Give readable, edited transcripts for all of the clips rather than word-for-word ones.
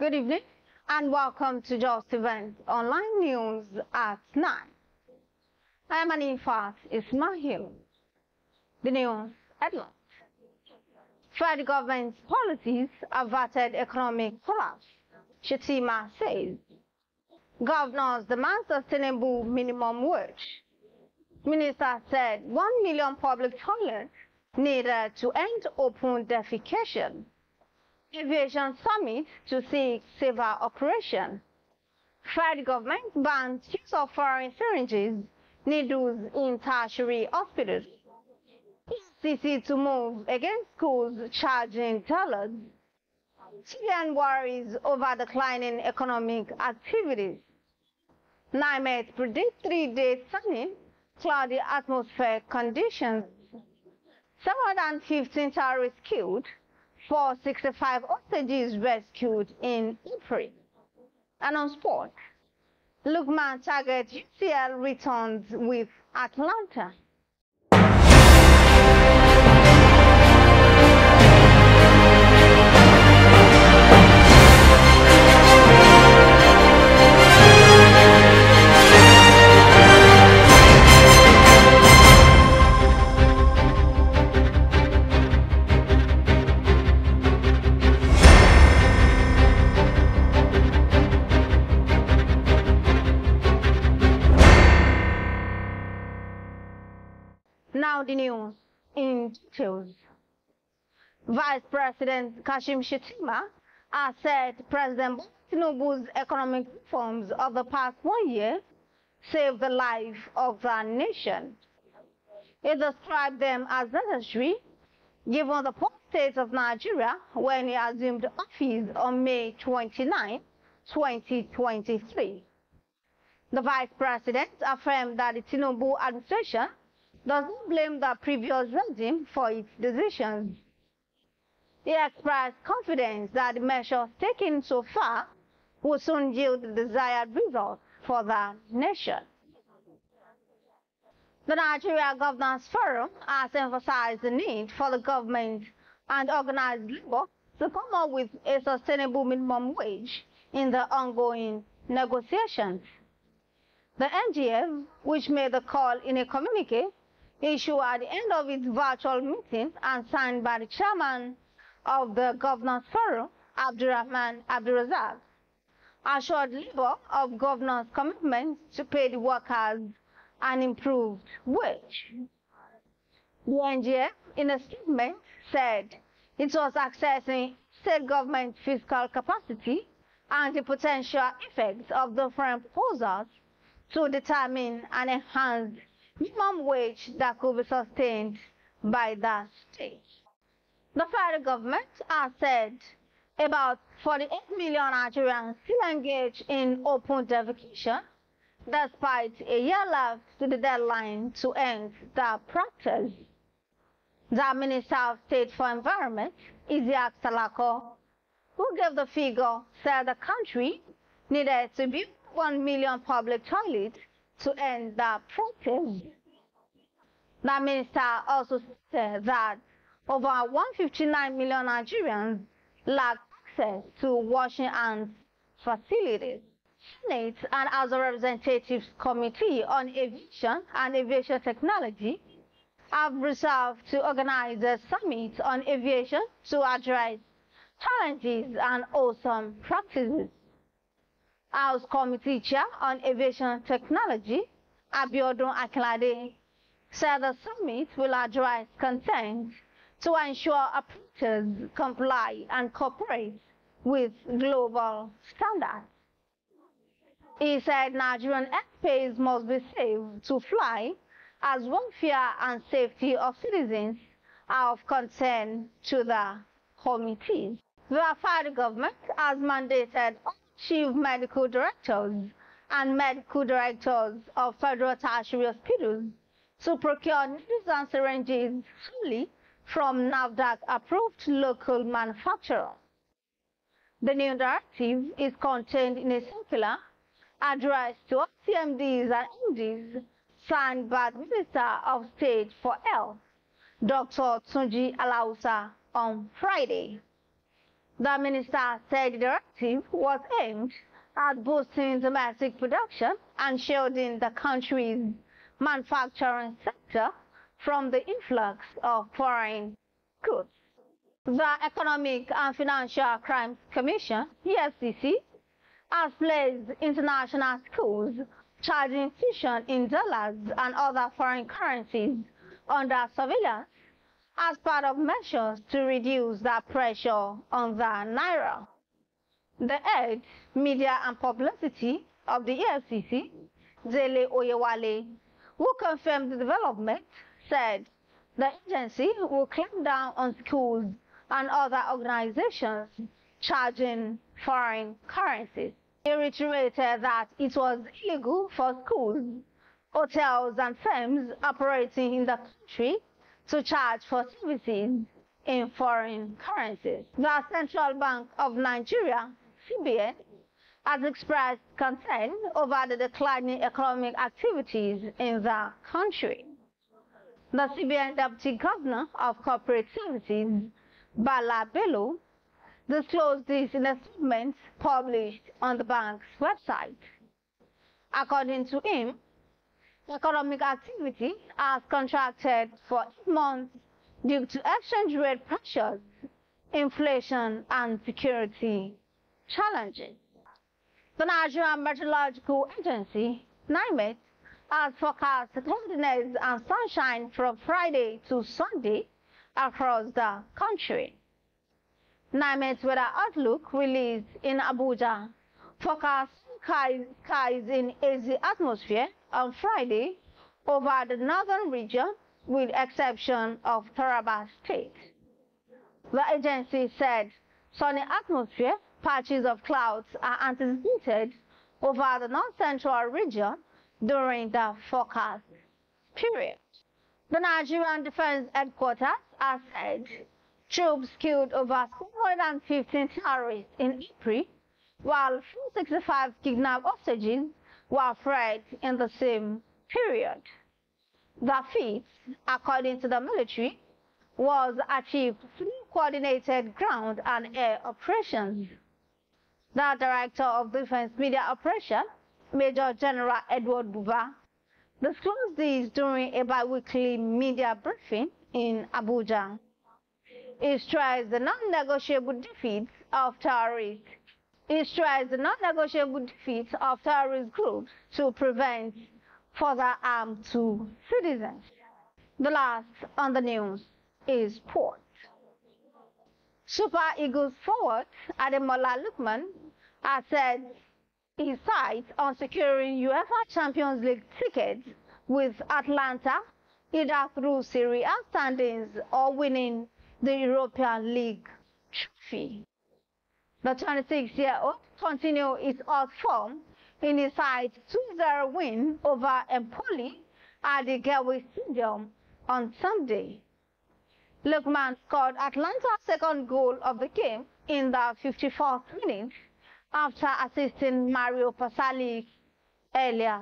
Good evening and welcome to Justeventonline News at 9. I am Anifat Ismail. The news headlines. Federal government's policies averted economic collapse, Shettima says. Governors demand sustainable minimum wage. Minister said 1 million public toilets needed to end open defecation. Aviation summit to seek safer operation. Federal government bans use of foreign syringes, needles in tertiary hospitals. EFCC to move against schools charging dollars. Chilean worries over declining economic activities. NiMet predicts 3-day sunny, cloudy atmospheric conditions. 715 terrorists killed. 465 hostages rescued in April. And on sport, Lookman targets UCL returns with Atalanta. Now the news in details. Vice President Kashim Shettima has said President Tinubu's economic reforms of the past 1 year saved the life of the nation. He described them as necessary given the poor state of Nigeria when he assumed office on May 29, 2023. The Vice President affirmed that the Tinubu administration does not blame the previous regime for its decisions. He expressed confidence that the measures taken so far will soon yield the desired results for the nation. The Nigeria Governance Forum has emphasized the need for the government and organized labor to come up with a sustainable minimum wage in the ongoing negotiations. The NGF, which made the call in a communique issued at the end of its virtual meeting and signed by the chairman of the Governors Forum, Abdurrahman Abdurazak, assured labor of governors' commitment to pay the workers an improved wage. The NGF, in a statement, said it was assessing state government fiscal capacity and the potential effects of different proposals to determine an enhanced minimum wage that could be sustained by the state. The federal government has said about 48 million Nigerians still engage in open defecation, despite a year left to the deadline to end the practice. The Minister of State for Environment, Isiaq Salako, who gave the figure, said the country needed to build 1 million public toilets to end the practice. The minister also said that over 159 million Nigerians lack access to washing hands facilities. Senate and House of Representatives Committee on Aviation and Aviation Technology have resolved to organize a summit on aviation to address challenges and awesome practices. House Committee Chair on Aviation Technology, Abiodun Akinlade, said the summit will address concerns to ensure operators comply and cooperate with global standards. He said Nigerian airspace must be safe to fly as welfare and safety of citizens are of concern to the committee. The federal government has mandated all chief medical directors and medical directors of federal tertiary hospitals to procure needles and syringes solely from NAFDAC-approved local manufacturers. The new directive is contained in a circular addressed to all CMDs and MDs signed by the Minister of State for Health, Dr. Tunji Alausa, on Friday. The minister said the directive was aimed at boosting domestic production and shielding the country's manufacturing sector from the influx of foreign goods. The Economic and Financial Crimes Commission, EFCC, has placed international schools charging tuition in dollars and other foreign currencies under surveillance as part of measures to reduce the pressure on the naira. The head, media and publicity of the EFCC, Dele Oyewale, who confirmed the development, said the agency will clamp down on schools and other organizations charging foreign currencies. He reiterated that it was illegal for schools, hotels and firms operating in the country to charge for services in foreign currencies. The Central Bank of Nigeria, CBN, has expressed concern over the declining economic activities in the country. The CBN Deputy Governor of Corporate Services, Bala Bello, disclosed this in a statement published on the bank's website. According to him, economic activity has contracted for 8 months due to exchange rate pressures, inflation, and security challenges. The Nigerian Meteorological Agency, NiMet, has forecast cloudiness and sunshine from Friday to Sunday across the country. NiMet's weather outlook released in Abuja forecast skies in hazy atmosphere on Friday over the northern region with exception of Taraba State. The agency said sunny atmosphere patches of clouds are anticipated over the north-central region during the forecast period. The Nigerian Defense Headquarters has said troops killed over 715 terrorists in April, while 465 kidnapped hostages were freed in the same period. The feat, according to the military, was achieved through coordinated ground and air operations. The Director of Defense Media Operations, Major General Edward Buba, disclosed this during a bi-weekly media briefing in Abuja. He stressed the non-negotiable defeats of terrorist groups to prevent further harm to citizens. The last on the news is sport. Super Eagles forward Ademola Lookman has said his sights on securing UEFA Champions League tickets with Atalanta either through Serie A standings or winning the European League trophy. The 26-year-old continued his hot form in his side 2-0 win over Empoli at the Govs Stadium on Sunday. Lookman scored Atalanta's second goal of the game in the 54th minute after assisting Mario Pasalic earlier.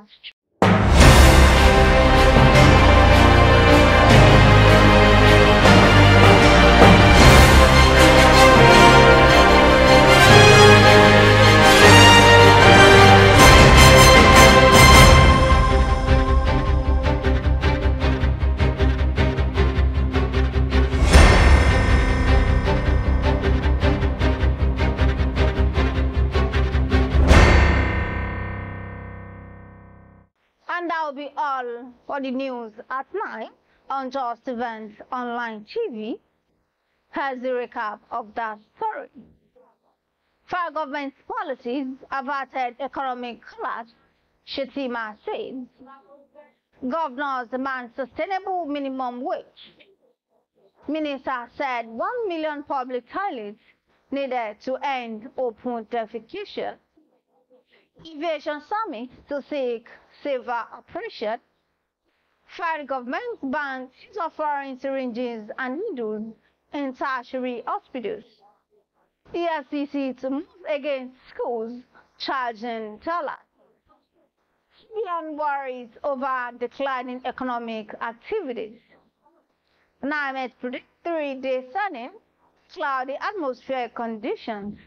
And that will be all for the news at 9 on Justeventonline TV. Here's the recap of that story. Federal government's policies averted economic collapse, Shettima said. Governors demand sustainable minimum wage. Minister said 1 million public toilets needed to end open defecation. Aviation summit to seek safer operation. Federal government bans use of foreign syringes and needles in tertiary hospitals. EFCC to move against schools charging dollars. CBN worries over declining economic activities. NiMet predicts 3-day sudden cloudy atmospheric conditions.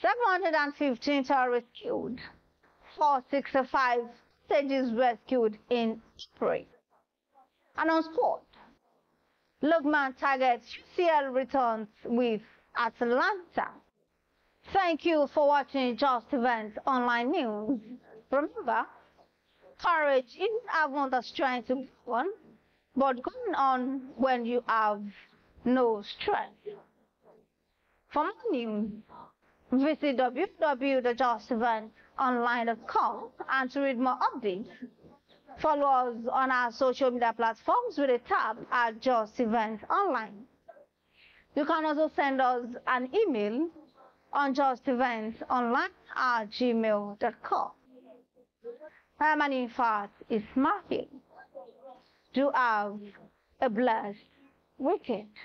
715 tourists killed. 465 stages rescued in April. And on sport, Lookman targets UCL returns with Atalanta. Thank you for watching Just Events Online News. Remember, courage isn't having the strength to go on, but going on when you have no strength. For more news, visit www.justeventonline.com, and to read more updates, follow us on our social media platforms with a tab at Just Events Online. You can also send us an email on justeventsonline@gmail.com. My name, in fact, is Matthew. Do have a blessed weekend.